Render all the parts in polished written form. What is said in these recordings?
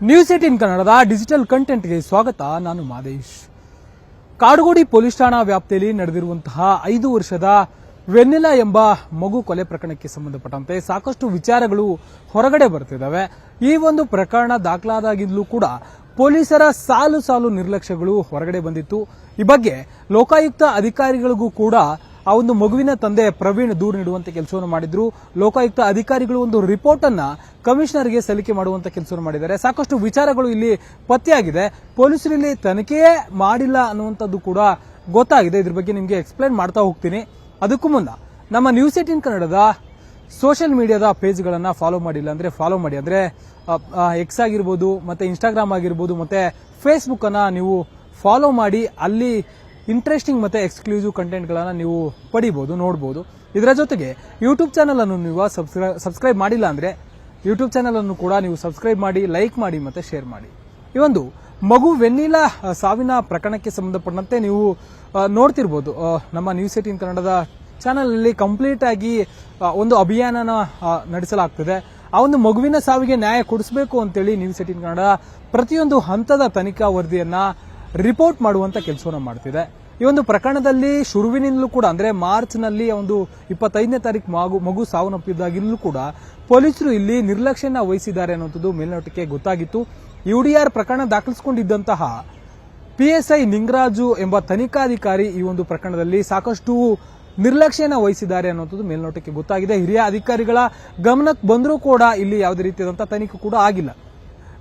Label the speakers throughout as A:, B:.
A: News18 ಕನ್ನಡದ digital ಕಂಟೆಂಟ್ಗೆ ಸ್ವಾಗತ. ನಾನು ಮಾದೇಶ್. ಕಾಡುಗೋಡಿ ಪೊಲೀಸ್ ಠಾಣಾ ವ್ಯಾಪ್ತಿಯಲ್ಲಿ ನಡೆದಿರುವಂತಹ 5 ವರ್ಷದ ವೆನ್ನೆಲಾ ಎಂಬ ಮಗು ಕೊಲೆ ಪ್ರಕರಣಕ್ಕೆ ಸಂಬಂಧಪಟ್ಟಂತೆ ಸಾಕಷ್ಟು ವಿಚಾರಗಳು ಹೊರಗಡೆ ಬರ್ತಿದ್ದಾವೆ. ಈ ಒಂದು ಪ್ರಕರಣ ದಾಖಲಾದಾಗಿಂದಲೂ ಕೂಡ ಪೊಲೀಸರ ಸಾಲು ನಿರ್ಲಕ್ಷ್ಯಗಳು ಹೊರಗಡೆ ಬಂದಿತ್ತು. ಈ ಬಗ್ಗೆ ಲೋಕಾಯುಕ್ತ ಅಧಿಕಾರಿಗಳಿಗೂ ಕೂಡ ಆ ಒಂದು ಮಗುವಿನ ತಂದೆ ಪ್ರವೀಣ್ ದೂರು ನೀಡುವಂತ ಕೆಲಸವನ್ನು ಮಾಡಿದ್ರು. ಲೋಕಾಯುಕ್ತ ಅಧಿಕಾರಿಗಳು ಒಂದು ರಿಪೋರ್ಟ್ ಅನ್ನ ಕಮಿಷನರ್ಗೆ ಸಲ್ಲಿಕೆ ಮಾಡುವಂತ ಕೆಲಸವನ್ನು ಮಾಡಿದ್ದಾರೆ. ಸಾಕಷ್ಟು ವಿಚಾರಗಳು ಇಲ್ಲಿ ಪತ್ತೆಯಾಗಿದೆ. ಪೊಲೀಸರು ಇಲ್ಲಿ ತನಿಖೆಯೇ ಮಾಡಿಲ್ಲ ಅನ್ನುವಂಥದ್ದು ಕೂಡ ಗೊತ್ತಾಗಿದೆ. ಇದ್ರ ಬಗ್ಗೆ ನಿಮಗೆ ಎಕ್ಸ್ಪ್ಲೈನ್ ಮಾಡ್ತಾ ಹೋಗ್ತೀನಿ. ಅದಕ್ಕೂ ಮುನ್ನ ನಮ್ಮ ನ್ಯೂಸ್18 ಕನ್ನಡದ ಸೋಷಿಯಲ್ ಮೀಡಿಯಾದ ಪೇಜ್ಗಳನ್ನ ಫಾಲೋ ಮಾಡಿಲ್ಲ ಅಂದ್ರೆ ಫಾಲೋ ಮಾಡಿ. ಅಂದ್ರೆ ಎಕ್ಸ್ ಆಗಿರ್ಬೋದು, ಮತ್ತೆ ಇನ್ಸ್ಟಾಗ್ರಾಮ್ ಆಗಿರ್ಬೋದು, ಮತ್ತೆ ಫೇಸ್ಬುಕ್ ಅನ್ನ ನೀವು ಫಾಲೋ ಮಾಡಿ. ಅಲ್ಲಿ ಇಂಟ್ರೆಸ್ಟಿಂಗ್ ಮತ್ತೆ ಎಕ್ಸ್ಕ್ಲೂಸಿವ್ ಕಂಟೆಂಟ್ ಗಳನ್ನ ನೀವು ಪಡಿಬಹುದು, ನೋಡಬಹುದು. ಇದರ ಜೊತೆಗೆ ಯೂಟ್ಯೂಬ್ ಚಾನಲ್ ಅನ್ನು ನೀವು ಸಬ್ಸ್ಕ್ರೈಬ್ ಮಾಡಿಲ್ಲ ಅಂದ್ರೆ ಯೂಟ್ಯೂಬ್ ಚಾನಲ್ ಅನ್ನು ಕೂಡ ನೀವು ಸಬ್ಸ್ಕ್ರೈಬ್ ಮಾಡಿ, ಲೈಕ್ ಮಾಡಿ ಮತ್ತೆ ಶೇರ್ ಮಾಡಿ. ಈ ಒಂದು ಮಗು ವೆನ್ನೆಲಾ ಸಾವಿನ ಪ್ರಕರಣಕ್ಕೆ ಸಂಬಂಧಪಟ್ಟಂತೆ ನೀವು ನೋಡ್ತಿರ್ಬೋದು. ನಮ್ಮ ನ್ಯೂಸ್18 ಕನ್ನಡದ ಚಾನಲ್ ಅಲ್ಲಿ ಕಂಪ್ಲೀಟ್ ಆಗಿ ಒಂದು ಅಭಿಯಾನನ ನಡೆಸಲಾಗ್ತದೆ. ಆ ಒಂದು ಮಗುವಿನ ಸಾವಿಗೆ ನ್ಯಾಯ ಕೊಡಿಸಬೇಕು ಅಂತೇಳಿ ನ್ಯೂಸ್18 ಕನ್ನಡ ಪ್ರತಿಯೊಂದು ಹಂತದ ತನಿಖಾ ವರದಿಯನ್ನ ರಿಪೋರ್ಟ್ ಮಾಡುವಂತ ಕೆಲಸವನ್ನ ಮಾಡ್ತಿದೆ. ಈ ಒಂದು ಪ್ರಕರಣದಲ್ಲಿ ಶುರುವಿನಿಂದಲೂ ಕೂಡ ಅಂದ್ರೆ ಮಾರ್ಚ್ ನಲ್ಲಿ ಒಂದು 25ನೇ ತಾರೀಕು ಮಗು ಸಾವನ್ನಪ್ಪಿದ್ದಾಗಿಂದಲೂ ಕೂಡ ಪೊಲೀಸರು ಇಲ್ಲಿ ನಿರ್ಲಕ್ಷ್ಯನ ವಹಿಸಿದ್ದಾರೆ ಅನ್ನುವಂಥದ್ದು ಮೇಲ್ನೋಟಕ್ಕೆ ಗೊತ್ತಾಗಿತ್ತು. ಯುಡಿಆರ್ ಪ್ರಕರಣ ದಾಖಲಿಸಿಕೊಂಡಿದ್ದಂತಹ PSI ನಿಂಗರಾಜು ಎಂಬ ತನಿಖಾಧಿಕಾರಿ ಈ ಒಂದು ಪ್ರಕರಣದಲ್ಲಿ ಸಾಕಷ್ಟು ನಿರ್ಲಕ್ಷ್ಯನ ವಹಿಸಿದ್ದಾರೆ ಅನ್ನುವಂಥದ್ದು ಮೇಲ್ನೋಟಕ್ಕೆ ಗೊತ್ತಾಗಿದೆ. ಹಿರಿಯ ಅಧಿಕಾರಿಗಳ ಗಮನಕ್ಕೆ ಬಂದರೂ ಕೂಡ ಇಲ್ಲಿ ಯಾವುದೇ ರೀತಿಯಾದಂತಹ ತನಿಖೆ ಕೂಡ ಆಗಿಲ್ಲ.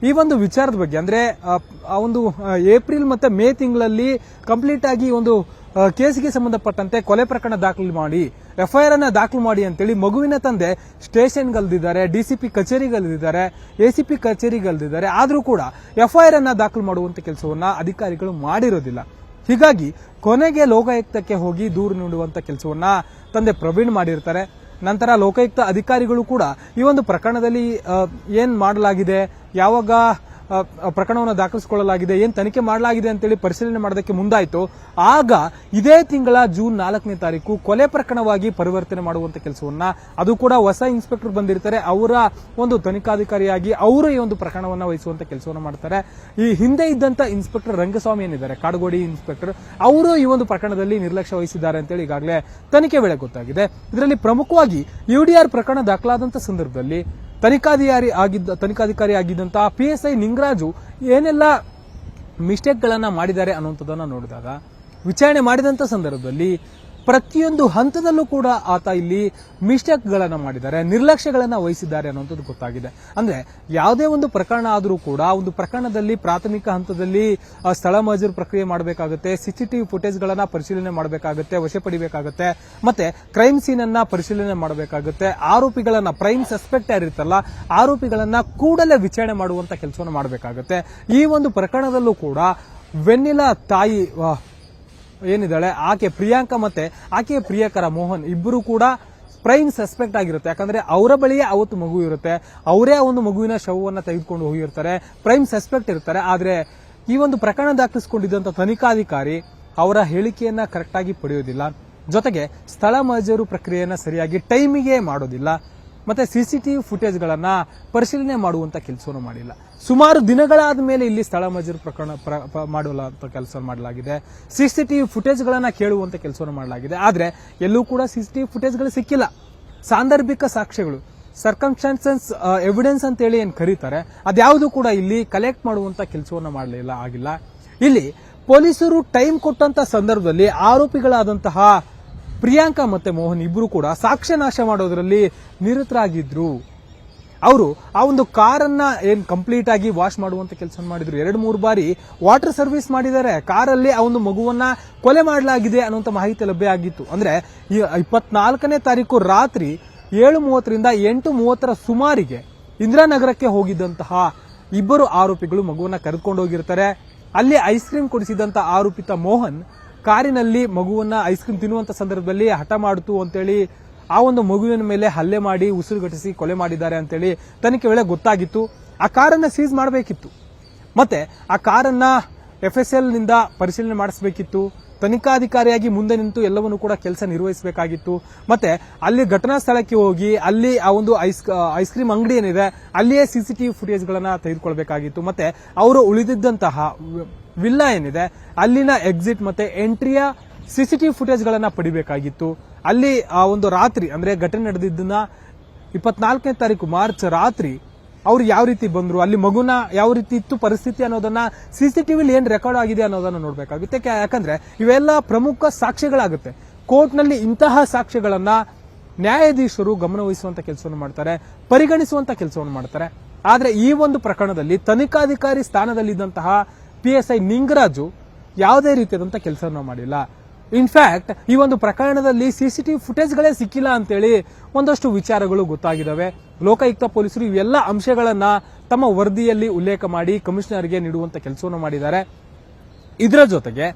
A: ಈ ಒಂದು ವಿಚಾರದ ಬಗ್ಗೆ ಅಂದ್ರೆ ಆ ಒಂದು ಏಪ್ರಿಲ್ ಮತ್ತೆ ಮೇ ತಿಂಗಳಲ್ಲಿ ಕಂಪ್ಲೀಟ್ ಆಗಿ ಒಂದು ಕೇಸಿಗೆ ಸಂಬಂಧಪಟ್ಟಂತೆ ಕೊಲೆ ಪ್ರಕರಣ ದಾಖಲು ಮಾಡಿ, FIR ಅನ್ನ ದಾಖಲು ಮಾಡಿ ಅಂತೇಳಿ ಮಗುವಿನ ತಂದೆ ಸ್ಟೇಷನ್ಗಲ್ದಿದ್ದಾರೆ, DCP ಕಚೇರಿಗಲ್ದಿದ್ದಾರೆ, ACP ಕಚೇರಿಗಲ್ದಿದ್ದಾರೆ. ಆದ್ರೂ ಕೂಡ FIR ಅನ್ನ ದಾಖಲು ಮಾಡುವಂತ ಕೆಲಸವನ್ನ ಅಧಿಕಾರಿಗಳು ಮಾಡಿರೋದಿಲ್ಲ. ಹೀಗಾಗಿ ಕೊನೆಗೆ ಲೋಕಾಯುಕ್ತಕ್ಕೆ ಹೋಗಿ ದೂರು ನೀಡುವಂತ ಕೆಲಸವನ್ನ ತಂದೆ ಪ್ರವೀಣ್ ಮಾಡಿರ್ತಾರೆ. ನಂತರ ಲೋಕಾಯುಕ್ತ ಅಧಿಕಾರಿಗಳು ಕೂಡ ಈ ಒಂದು ಪ್ರಕರಣದಲ್ಲಿ ಏನ್ ಮಾಡಲಾಗಿದೆ, ಯಾವಾಗ ಪ್ರಕರಣವನ್ನು ದಾಖಲಿಸಿಕೊಳ್ಳಲಾಗಿದೆ, ಏನ್ ತನಿಖೆ ಮಾಡಲಾಗಿದೆ ಅಂತೇಳಿ ಪರಿಶೀಲನೆ ಮಾಡೋದಕ್ಕೆ ಮುಂದಾಯಿತು. ಆಗ ಇದೇ ತಿಂಗಳ ಜೂನ್ 4ನೇ ತಾರೀಕು ಕೊಲೆ ಪ್ರಕರಣವಾಗಿ ಪರಿವರ್ತನೆ ಮಾಡುವಂತ ಕೆಲಸವನ್ನ, ಅದು ಕೂಡ ಹೊಸ ಇನ್ಸ್ಪೆಕ್ಟರ್ ಬಂದಿರ್ತಾರೆ, ಅವರ ಒಂದು ತನಿಖಾಧಿಕಾರಿಯಾಗಿ ಅವರು ಈ ಒಂದು ಪ್ರಕರಣವನ್ನ ವಹಿಸುವಂತ ಕೆಲಸವನ್ನ ಮಾಡ್ತಾರೆ. ಈ ಹಿಂದೆ ಇದ್ದಂತ ಇನ್ಸ್ಪೆಕ್ಟರ್ ರಂಗಸ್ವಾಮಿ ಏನಿದ್ದಾರೆ, ಕಾಡುಗೋಡಿ ಇನ್ಸ್ಪೆಕ್ಟರ್, ಅವರು ಈ ಒಂದು ಪ್ರಕರಣದಲ್ಲಿ ನಿರ್ಲಕ್ಷ್ಯ ವಹಿಸಿದ್ದಾರೆ ಅಂತೇಳಿ ಈಗಾಗಲೇ ತನಿಖೆ ವೇಳೆ ಗೊತ್ತಾಗಿದೆ. ಇದರಲ್ಲಿ ಪ್ರಮುಖವಾಗಿ UDR ಪ್ರಕರಣ ದಾಖಲಾದಂತ ಸಂದರ್ಭದಲ್ಲಿ ತನಿಖಾಧಿಕಾರಿ ಆಗಿದ್ದಂತಹ PSI ನಿಂಗರಾಜು ಏನೆಲ್ಲ ಮಿಸ್ಟೇಕ್ಗಳನ್ನ ಮಾಡಿದ್ದಾರೆ ಅನ್ನುವಂಥದ್ದನ್ನ ನೋಡಿದಾಗ, ವಿಚಾರಣೆ ಮಾಡಿದಂತ ಸಂದರ್ಭದಲ್ಲಿ ಪ್ರತಿಯೊಂದು ಹಂತದಲ್ಲೂ ಕೂಡ ಆತ ಇಲ್ಲಿ ಮಿಸ್ಟೇಕ್ಗಳನ್ನ ಮಾಡಿದ್ದಾರೆ, ನಿರ್ಲಕ್ಷ್ಯಗಳನ್ನ ವಹಿಸಿದ್ದಾರೆ ಅನ್ನುವಂಥದ್ದು ಗೊತ್ತಾಗಿದೆ. ಅಂದ್ರೆ ಯಾವುದೇ ಒಂದು ಪ್ರಕರಣ ಆದರೂ ಕೂಡ ಒಂದು ಪ್ರಕರಣದಲ್ಲಿ ಪ್ರಾಥಮಿಕ ಹಂತದಲ್ಲಿ ಸ್ಥಳ ಮಹಜರು ಪ್ರಕ್ರಿಯೆ ಮಾಡಬೇಕಾಗುತ್ತೆ, CCTV ಫುಟೇಜ್ಗಳನ್ನ ಪರಿಶೀಲನೆ ಮಾಡಬೇಕಾಗುತ್ತೆ, ವಶಪಡಿಬೇಕಾಗುತ್ತೆ, ಮತ್ತೆ ಕ್ರೈಮ್ ಸೀನ್ ಅನ್ನ ಪರಿಶೀಲನೆ ಮಾಡಬೇಕಾಗುತ್ತೆ. ಆರೋಪಿಗಳನ್ನ, ಪ್ರೈಮ್ ಸಸ್ಪೆಕ್ಟ್ ಯಾರಿರ್ತಲ್ಲ, ಆರೋಪಿಗಳನ್ನ ಕೂಡಲೇ ವಿಚಾರಣೆ ಮಾಡುವಂತ ಕೆಲಸವನ್ನು ಮಾಡಬೇಕಾಗುತ್ತೆ. ಈ ಒಂದು ಪ್ರಕರಣದಲ್ಲೂ ಕೂಡ ವೆನ್ನೆಲಾ ತಾಯಿ ಏನಿದ್ದಾಳೆ, ಆಕೆ ಪ್ರಿಯಾಂಕಾ ಮತ್ತೆ ಆಕೆಯ ಪ್ರಿಯಕರ ಮೋಹನ್ ಇಬ್ಬರು ಕೂಡ ಪ್ರೈಮ್ ಸಸ್ಪೆಕ್ಟ್ ಆಗಿರುತ್ತೆ. ಯಾಕಂದ್ರೆ ಅವರ ಬಳಿಯೇ ಅವತ್ತು ಮಗು ಇರುತ್ತೆ, ಅವರೇ ಆ ಒಂದು ಮಗುವಿನ ಶವವನ್ನ ತೆಗೆದುಕೊಂಡು ಹೋಗಿರ್ತಾರೆ, ಪ್ರೈಮ್ ಸಸ್ಪೆಕ್ಟ್ ಇರ್ತಾರೆ. ಆದ್ರೆ ಈ ಒಂದು ಪ್ರಕರಣ ದಾಖಲಿಸಿಕೊಂಡಿದ್ದಂತ ತನಿಖಾಧಿಕಾರಿ ಅವರ ಹೇಳಿಕೆಯನ್ನ ಕರೆಕ್ಟ್ ಆಗಿ ಪಡೆಯೋದಿಲ್ಲ, ಜೊತೆಗೆ ಸ್ಥಳ ಮಹಜರು ಪ್ರಕ್ರಿಯೆಯನ್ನ ಸರಿಯಾಗಿ ಟೈಮಿಗೆ ಮಾಡೋದಿಲ್ಲ, ಮತ್ತೆ CCTV ಫುಟೇಜ್ಗಳನ್ನ ಪರಿಶೀಲನೆ ಮಾಡುವಂತ ಕೆಲಸವನ್ನು ಮಾಡಿಲ್ಲ. ಸುಮಾರು ದಿನಗಳಾದ ಮೇಲೆ ಇಲ್ಲಿ ಸ್ಥಳ ಮಹಜರು ಪ್ರಕರಣ ಮಾಡುವಂತ ಕೆಲಸ ಮಾಡಲಾಗಿದೆ, CCTV ಫುಟೇಜ್ಗಳನ್ನ ಕೇಳುವಂತ ಕೆಲಸವನ್ನು ಮಾಡಲಾಗಿದೆ. ಆದ್ರೆ ಎಲ್ಲೂ ಕೂಡ CCTV ಫುಟೇಜ್ಗಳು ಸಿಕ್ಕಿಲ್ಲ. ಸಾಂದರ್ಭಿಕ ಸಾಕ್ಷ್ಯಗಳು, ಸರ್ಕಮ್ಸ್ಟಾನ್ಸಸ್ ಎವಿಡೆನ್ಸ್ ಅಂತೇಳಿ ಏನ್ ಕರೀತಾರೆ, ಅದ್ಯಾವುದು ಕೂಡ ಇಲ್ಲಿ ಕಲೆಕ್ಟ್ ಮಾಡುವಂತ ಕೆಲಸವನ್ನ ಆಗಿಲ್ಲ. ಇಲ್ಲಿ ಪೊಲೀಸರು ಟೈಮ್ ಕೊಟ್ಟಂತ ಸಂದರ್ಭದಲ್ಲಿ ಆರೋಪಿಗಳಾದಂತಹ ಪ್ರಿಯಾಂಕಾ ಮತ್ತೆ ಮೋಹನ್ ಇಬ್ರು ಕೂಡ ಸಾಕ್ಷ್ಯ ನಾಶ ಮಾಡೋದ್ರಲ್ಲಿ ನಿರತರಾಗಿದ್ರು. ಅವರು ಆ ಒಂದು ಕಾರನ್ನ ಏನ್ ಕಂಪ್ಲೀಟ್ ಆಗಿ ವಾಶ್ ಮಾಡುವಂತ ಕೆಲಸ ಮಾಡಿದ್ರು. 2-3 ಬಾರಿ ವಾಟರ್ ಸರ್ವಿಸ್ ಮಾಡಿದ್ದಾರೆ. ಕಾರಲ್ಲಿ ಆ ಒಂದು ಮಗುವನ್ನ ಕೊಲೆ ಮಾಡಲಾಗಿದೆ ಅನ್ನುವಂತ ಮಾಹಿತಿ ಲಭ್ಯ ಆಗಿತ್ತು. ಅಂದ್ರೆ 24ನೇ ತಾರೀಕು ರಾತ್ರಿ 7:30ರಿಂದ 8:30 ಸುಮಾರಿಗೆ ಇಂದಿರಾನಗರಕ್ಕೆ ಹೋಗಿದ್ದಂತಹ ಇಬ್ಬರು ಆರೋಪಿಗಳು ಮಗುವನ್ನ ಕರೆದುಕೊಂಡು ಹೋಗಿರ್ತಾರೆ. ಅಲ್ಲಿ ಐಸ್ ಕ್ರೀಮ್ ಕೊಡಿಸಿದಂತ ಆರೋಪಿತ ಮೋಹನ್ ಕಾರಿನಲ್ಲಿ ಮಗುವನ್ನ ಐಸ್ ಕ್ರೀಮ್ ತಿನ್ನುವಂತ ಸಂದರ್ಭದಲ್ಲಿ ಹಠ ಮಾಡಿತು ಅಂತೇಳಿ ಆ ಒಂದು ಮಗುವಿನ ಮೇಲೆ ಹಲ್ಲೆ ಮಾಡಿ ಉಸಿರುಗಟ್ಟಿಸಿ ಕೊಲೆ ಮಾಡಿದ್ದಾರೆ ಅಂತೇಳಿ ತನಿಖೆ ವೇಳೆ ಗೊತ್ತಾಗಿತ್ತು. ಆ ಕಾರನ್ನ ಸೀಸ್ ಮಾಡಬೇಕಿತ್ತು, ಮತ್ತೆ ಆ ಕಾರನ್ನ FSL ನಿಂದ ಪರಿಶೀಲನೆ ಮಾಡಿಸಬೇಕಿತ್ತು, ತನಿಖಾಧಿಕಾರಿಯಾಗಿ ಮುಂದೆ ನಿಂತು ಎಲ್ಲವನ್ನು ಕೂಡ ಕೆಲಸ ನಿರ್ವಹಿಸಬೇಕಾಗಿತ್ತು. ಮತ್ತೆ ಅಲ್ಲಿ ಘಟನಾ ಸ್ಥಳಕ್ಕೆ ಹೋಗಿ ಅಲ್ಲಿ ಆ ಒಂದು ಐಸ್ ಕ್ರೀಮ್ ಅಂಗಡಿ ಏನಿದೆ ಅಲ್ಲಿಯೇ ಸಿಸಿಟಿವಿ ಫುಟೇಜ್ಗಳನ್ನ ತೆಗೆದುಕೊಳ್ಬೇಕಾಗಿತ್ತು. ಮತ್ತೆ ಅವರು ಉಳಿದಿದ್ದಂತಹ ವಿಲ್ಲಾ ಏನಿದೆ ಅಲ್ಲಿನ ಎಕ್ಸಿಟ್ ಮತ್ತೆ ಎಂಟ್ರಿಯ ಸಿಸಿಟಿವಿ ಫುಟೇಜ್ಗಳನ್ನ ಪಡಿಬೇಕಾಗಿತ್ತು. ಅಲ್ಲಿ ಆ ಒಂದು ರಾತ್ರಿ ಅಂದ್ರೆ ಘಟನೆ ನಡೆದಿದ್ದನ್ನ 24ನೇ ತಾರೀಕು ಮಾರ್ಚ್ ರಾತ್ರಿ ಅವ್ರು ಯಾವ ರೀತಿ ಬಂದ್ರು, ಅಲ್ಲಿ ಮಗುನ ಯಾವ ರೀತಿ ಇತ್ತು ಪರಿಸ್ಥಿತಿ ಅನ್ನೋದನ್ನ ಸಿಸಿಟಿವಿಲಿ ಏನ್ ರೆಕಾರ್ಡ್ ಆಗಿದೆ ಅನ್ನೋದನ್ನ ನೋಡ್ಬೇಕಾಗುತ್ತೆ. ಯಾಕಂದ್ರೆ ಇವೆಲ್ಲ ಪ್ರಮುಖ ಸಾಕ್ಷ್ಯಗಳಾಗುತ್ತೆ. ಕೋರ್ಟ್ನಲ್ಲಿ ಇಂತಹ ಸಾಕ್ಷ್ಯಗಳನ್ನ ನ್ಯಾಯಾಧೀಶರು ಗಮನವಹಿಸುವಂತ ಕೆಲಸವನ್ನು ಮಾಡ್ತಾರೆ, ಪರಿಗಣಿಸುವಂತ ಕೆಲಸವನ್ನು ಮಾಡ್ತಾರೆ. ಆದ್ರೆ ಈ ಒಂದು ಪ್ರಕರಣದಲ್ಲಿ ತನಿಖಾಧಿಕಾರಿ ಸ್ಥಾನದಲ್ಲಿದ್ದಂತಹ PSI ನಿಂಗರಾಜು ಯಾವುದೇ ರೀತಿಯಾದಂತಹ ಕೆಲಸವನ್ನು ಮಾಡಿಲ್ಲ. ಇನ್ಫ್ಯಾಕ್ಟ್ ಈ ಒಂದು ಪ್ರಕರಣದಲ್ಲಿ ಸಿಸಿಟಿವಿ ಫುಟೇಜ್ಗಳೇ ಸಿಕ್ಕಿಲ್ಲ ಅಂತೇಳಿ ಒಂದಷ್ಟು ವಿಚಾರಗಳು ಗೊತ್ತಾಗಿದ್ದಾವೆ. ಲೋಕಾಯುಕ್ತ ಪೊಲೀಸರು ಇವೆಲ್ಲ ಅಂಶಗಳನ್ನ ತಮ್ಮ ವರದಿಯಲ್ಲಿ ಉಲ್ಲೇಖ ಮಾಡಿ ಕಮಿಷನರ್ಗೆ ನೀಡುವಂತ ಕೆಲಸವನ್ನು ಮಾಡಿದ್ದಾರೆ. ಇದರ ಜೊತೆಗೆ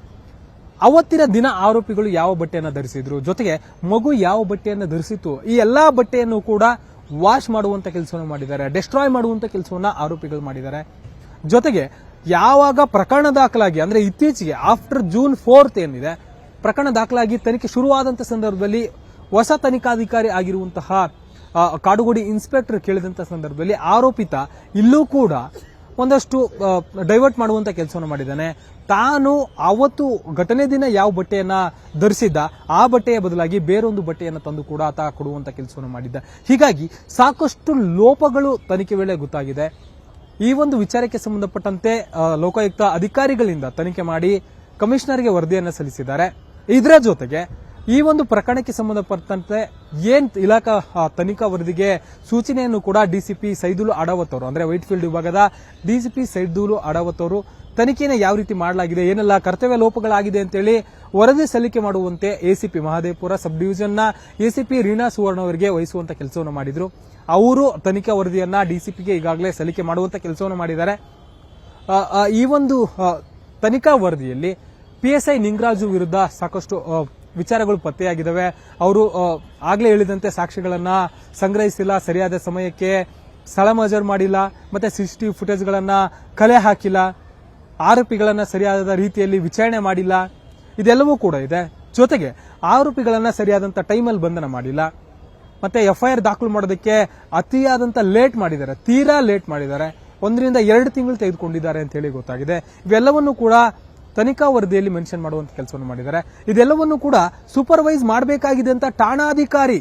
A: ಅವತ್ತಿನ ದಿನ ಆರೋಪಿಗಳು ಯಾವ ಬಟ್ಟೆಯನ್ನು ಧರಿಸಿದ್ರು, ಜೊತೆಗೆ ಮಗು ಯಾವ ಬಟ್ಟೆಯನ್ನು ಧರಿಸಿತ್ತು, ಈ ಎಲ್ಲಾ ಬಟ್ಟೆಯನ್ನು ಕೂಡ ವಾಶ್ ಮಾಡುವಂತ ಕೆಲಸವನ್ನು ಮಾಡಿದ್ದಾರೆ, ಡೆಸ್ಟ್ರಾಯ್ ಮಾಡುವಂತ ಕೆಲಸವನ್ನ ಆರೋಪಿಗಳು ಮಾಡಿದ್ದಾರೆ. ಜೊತೆಗೆ ಯಾವಾಗ ಪ್ರಕರಣ ದಾಖಲಾಗಿ ಅಂದ್ರೆ ಇತ್ತೀಚೆಗೆ ಆಫ್ಟರ್ ಜೂನ್ 4 ಏನಿದೆ ಪ್ರಕರಣ ದಾಖಲಾಗಿ ತನಿಖೆ ಶುರುವಾದಂತಹ ಸಂದರ್ಭದಲ್ಲಿ ಹೊಸ ತನಿಖಾಧಿಕಾರಿ ಆಗಿರುವಂತಹ ಕಾಡುಗೋಡಿ ಇನ್ಸ್ಪೆಕ್ಟರ್ ಕೇಳಿದಂತಹ ಸಂದರ್ಭದಲ್ಲಿ ಆರೋಪಿತ ಇಲ್ಲೂ ಕೂಡ ಒಂದಷ್ಟು ಡೈವರ್ಟ್ ಮಾಡುವಂತ ಕೆಲಸವನ್ನು ಮಾಡಿದ್ದಾನೆ. ತಾನು ಅವತ್ತು ಘಟನೆ ದಿನ ಯಾವ ಬಟ್ಟೆಯನ್ನ ಧರಿಸಿದ್ದ ಆ ಬಟ್ಟೆಯ ಬದಲಾಗಿ ಬೇರೊಂದು ಬಟ್ಟೆಯನ್ನು ತಂದು ಕೂಡ ಆತ ಕೊಡುವಂತ ಕೆಲಸವನ್ನು ಮಾಡಿದ್ದ. ಹೀಗಾಗಿ ಸಾಕಷ್ಟು ಲೋಪಗಳು ತನಿಖೆ ವೇಳೆ ಗೊತ್ತಾಗಿದೆ. ಈ ಒಂದು ವಿಚಾರಕ್ಕೆ ಸಂಬಂಧಪಟ್ಟಂತೆ ಲೋಕಾಯುಕ್ತ ಅಧಿಕಾರಿಗಳಿಂದ ತನಿಖೆ ಮಾಡಿ ಕಮಿಷನರ್ಗೆ ವರದಿಯನ್ನು ಸಲ್ಲಿಸಿದ್ದಾರೆ. ಇದರ ಜೊತೆಗೆ ಈ ಒಂದು ಪ್ರಕರಣಕ್ಕೆ ಸಂಬಂಧಪಟ್ಟಂತೆ ಏನ್ ಇಲಾಖಾ ತನಿಖಾ ವರದಿಗೆ ಸೂಚನೆಯನ್ನು ಕೂಡ ಡಿಸಿಪಿ ಸೈದುಲ್ ಅಡಾವತ್ ಅವರು ಅಂದ್ರೆ ವೈಟ್ಫೀಲ್ಡ್ ವಿಭಾಗದ ಡಿಸಿಪಿ ಸೈದುಲ್ ಅಡಾವತ್ ಅವರು ತನಿಖೆಯನ್ನು ಯಾವ ರೀತಿ ಮಾಡಲಾಗಿದೆ, ಏನೆಲ್ಲ ಕರ್ತವ್ಯ ಲೋಪಗಳಾಗಿದೆ ಅಂತೇಳಿ ವರದಿ ಸಲ್ಲಿಕೆ ಮಾಡುವಂತೆ ಎಸಿಪಿ ಮಹದೇವಪುರ ಸಬ್ ಡಿವಿಷನ್ನ ಎಸಿಪಿ ರೀನಾ ಸುವರ್ಣ ಅವರಿಗೆ ವಹಿಸುವಂತ ಕೆಲಸವನ್ನು ಮಾಡಿದ್ರು. ಅವರು ತನಿಖಾ ವರದಿಯನ್ನ ಡಿಸಿಪಿಗೆ ಈಗಾಗಲೇ ಸಲ್ಲಿಕೆ ಮಾಡುವಂತ ಕೆಲಸವನ್ನು ಮಾಡಿದ್ದಾರೆ. ಈ ಒಂದು ತನಿಖಾ ವರದಿಯಲ್ಲಿ PSI ನಿಂಗರಾಜು ವಿರುದ್ಧ ಸಾಕಷ್ಟು ವಿಚಾರಗಳು ಪತ್ತೆಯಾಗಿದ್ದಾವೆ. ಅವರು ಆಗ್ಲೇ ಹೇಳಿದಂತೆ ಸಾಕ್ಷಿಗಳನ್ನ ಸಂಗ್ರಹಿಸಿಲ್ಲ, ಸರಿಯಾದ ಸಮಯಕ್ಕೆ ಸ್ಥಳ ಮಜರ್ ಮಾಡಿಲ್ಲ, ಮತ್ತೆ ಸಿಸಿಟಿವಿ ಫುಟೇಜ್ಗಳನ್ನ ಕಲೆ ಹಾಕಿಲ್ಲ, ಆರೋಪಿಗಳನ್ನ ಸರಿಯಾದ ರೀತಿಯಲ್ಲಿ ವಿಚಾರಣೆ ಮಾಡಿಲ್ಲ, ಇದೆಲ್ಲವೂ ಕೂಡ ಇದೆ. ಜೊತೆಗೆ ಆರೋಪಿಗಳನ್ನ ಸರಿಯಾದಂತ ಟೈಮಲ್ಲಿ ಬಂಧನ ಮಾಡಿಲ್ಲ, ಮತ್ತೆ FIR ದಾಖಲು ಮಾಡೋದಕ್ಕೆ ಅತಿಯಾದಂತ ಲೇಟ್ ಮಾಡಿದ್ದಾರೆ, ತೀರಾ ಲೇಟ್ ಮಾಡಿದ್ದಾರೆ, 1 ರಿಂದ 2 ತಿಂಗಳು ತೆಗೆದುಕೊಂಡಿದ್ದಾರೆ ಅಂತ ಹೇಳಿ ಗೊತ್ತಾಗಿದೆ. ಇವೆಲ್ಲವನ್ನು ಕೂಡ ತನಿಖಾ ವರದಿಯಲ್ಲಿ ಮೆನ್ಷನ್ ಮಾಡುವಂತ ಕೆಲಸವನ್ನು ಮಾಡಿದ್ದಾರೆ. ಇದೆಲ್ಲವನ್ನು ಕೂಡ ಸೂಪರ್ವೈಸ್ ಮಾಡಬೇಕಾಗಿದೆ ಅಂತ ಠಾಣಾಧಿಕಾರಿ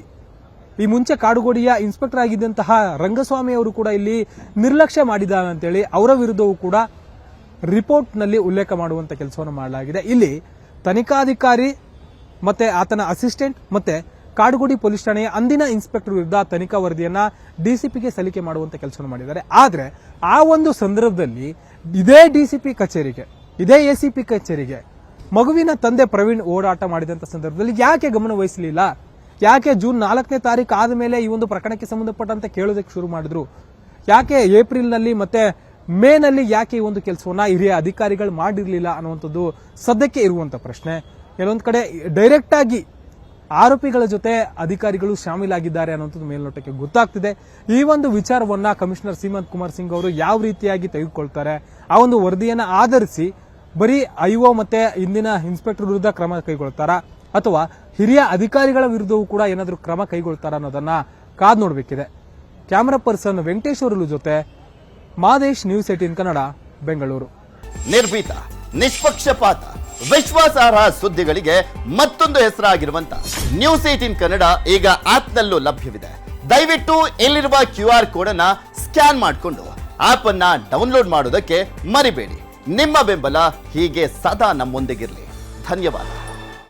A: ಈ ಮುಂಚೆ ಕಾಡುಗೋಡಿಯ ಇನ್ಸ್ಪೆಕ್ಟರ್ ಆಗಿದ್ದಂತಹ ರಂಗಸ್ವಾಮಿ ಅವರು ಕೂಡ ಇಲ್ಲಿ ನಿರ್ಲಕ್ಷ್ಯ ಮಾಡಿದ್ದಾರೆ ಅಂತೇಳಿ ಅವರ ವಿರುದ್ಧವೂ ಕೂಡ ರಿಪೋರ್ಟ್ ನಲ್ಲಿ ಉಲ್ಲೇಖ ಮಾಡುವಂತ ಕೆಲಸವನ್ನು ಮಾಡಲಾಗಿದೆ. ಇಲ್ಲಿ ತನಿಖಾಧಿಕಾರಿ ಮತ್ತೆ ಆತನ ಅಸಿಸ್ಟೆಂಟ್ ಮತ್ತೆ ಕಾಡುಗೋಡಿ ಪೊಲೀಸ್ ಠಾಣೆಯ ಅಂದಿನ ಇನ್ಸ್ಪೆಕ್ಟರ್ ವಿರುದ್ಧ ತನಿಖಾ ವರದಿಯನ್ನ ಡಿಸಿಪಿಗೆ ಸಲ್ಲಿಕೆ ಮಾಡುವಂತ ಕೆಲಸವನ್ನು ಮಾಡಿದ್ದಾರೆ. ಆದ್ರೆ ಆ ಒಂದು ಸಂದರ್ಭದಲ್ಲಿ ಇದೇ ಡಿಸಿಪಿ ಕಚೇರಿಗೆ, ಇದೇ ಎಸಿಪಿ ಕಚೇರಿಗೆ ಮಗುವಿನ ತಂದೆ ಪ್ರವೀಣ್ ಓಡಾಟ ಮಾಡಿದಂತ ಸಂದರ್ಭದಲ್ಲಿ ಯಾಕೆ ಗಮನ ವಹಿಸಲಿಲ್ಲ? ಯಾಕೆ ಜೂನ್ 4ನೇ ತಾರೀಕು ಆದ ಮೇಲೆ ಈ ಒಂದು ಪ್ರಕರಣಕ್ಕೆ ಸಂಬಂಧಪಟ್ಟಂತೆ ಕೇಳೋದಕ್ಕೆ ಶುರು ಮಾಡಿದ್ರು? ಯಾಕೆ ಏಪ್ರಿಲ್ ನಲ್ಲಿ ಮತ್ತೆ ಮೇ ನಲ್ಲಿ ಯಾಕೆ ಈ ಒಂದು ಕೆಲಸವನ್ನ ಹಿರಿಯ ಅಧಿಕಾರಿಗಳು ಮಾಡಿರ್ಲಿಲ್ಲ ಅನ್ನುವಂಥದ್ದು ಸದ್ಯಕ್ಕೆ ಇರುವಂತ ಪ್ರಶ್ನೆ. ಕೆಲವೊಂದು ಕಡೆ ಡೈರೆಕ್ಟ್ ಆಗಿ ಆರೋಪಿಗಳ ಜೊತೆ ಅಧಿಕಾರಿಗಳು ಶಾಮೀಲಾಗಿದ್ದಾರೆ ಅನ್ನುವಂಥದ್ದು ಮೇಲ್ನೋಟಕ್ಕೆ ಗೊತ್ತಾಗ್ತಿದೆ. ಈ ಒಂದು ವಿಚಾರವನ್ನ ಕಮಿಷನರ್ ಸೀಮಂತ್ ಕುಮಾರ್ ಸಿಂಗ್ ಅವರು ಯಾವ ರೀತಿಯಾಗಿ ತೆಗೆದುಕೊಳ್ತಾರೆ, ಆ ಒಂದು ವರದಿಯನ್ನ ಆಧರಿಸಿ ಬರೀ IO ಮತ್ತೆ ಇಂದಿನ ಇನ್ಸ್ಪೆಕ್ಟರ್ ವಿರುದ್ಧ ಕ್ರಮ ಕೈಗೊಳ್ತಾರಾ ಅಥವಾ ಹಿರಿಯ ಅಧಿಕಾರಿಗಳ ವಿರುದ್ಧವೂ ಕೂಡ ಏನಾದರೂ ಕ್ರಮ ಕೈಗೊಳ್ತಾರಾ ಅನ್ನೋದನ್ನ ಕಾದ್ ನೋಡಬೇಕಿದೆ. ಕ್ಯಾಮರಾ ಪರ್ಸನ್ ವೆಂಕಟೇಶ್ ಅವರ ಜೊತೆ ಮಾದೇಶ್, ನ್ಯೂಸ್ 18 ಕನ್ನಡ, ಬೆಂಗಳೂರು.
B: ನಿರ್ಭೀತ, ನಿಷ್ಪಕ್ಷಪಾತ, ವಿಶ್ವಾಸಾರ್ಹ ಸುದ್ದಿಗಳಿಗೆ ಮತ್ತೊಂದು ಹೆಸರಾಗಿರುವಂತ ನ್ಯೂಸ್ 18 ಕನ್ನಡ ಈಗ ಆಪ್ನಲ್ಲೂ ಲಭ್ಯವಿದೆ. ದಯವಿಟ್ಟು ಇಲ್ಲಿರುವ QR ಕೋಡ್ ಅನ್ನ ಸ್ಕ್ಯಾನ್ ಮಾಡಿಕೊಂಡು ಆಪ್ ಅನ್ನ ಡೌನ್ಲೋಡ್ ಮಾಡೋದಕ್ಕೆ ಮರಿಬೇಡಿ. ನಿಮ್ಮ ಬೆಂಬಲ ಹೀಗೆ ಸದಾ ನಮ್ಮೊಂದಿಗಿರಲಿ. ಧನ್ಯವಾದ.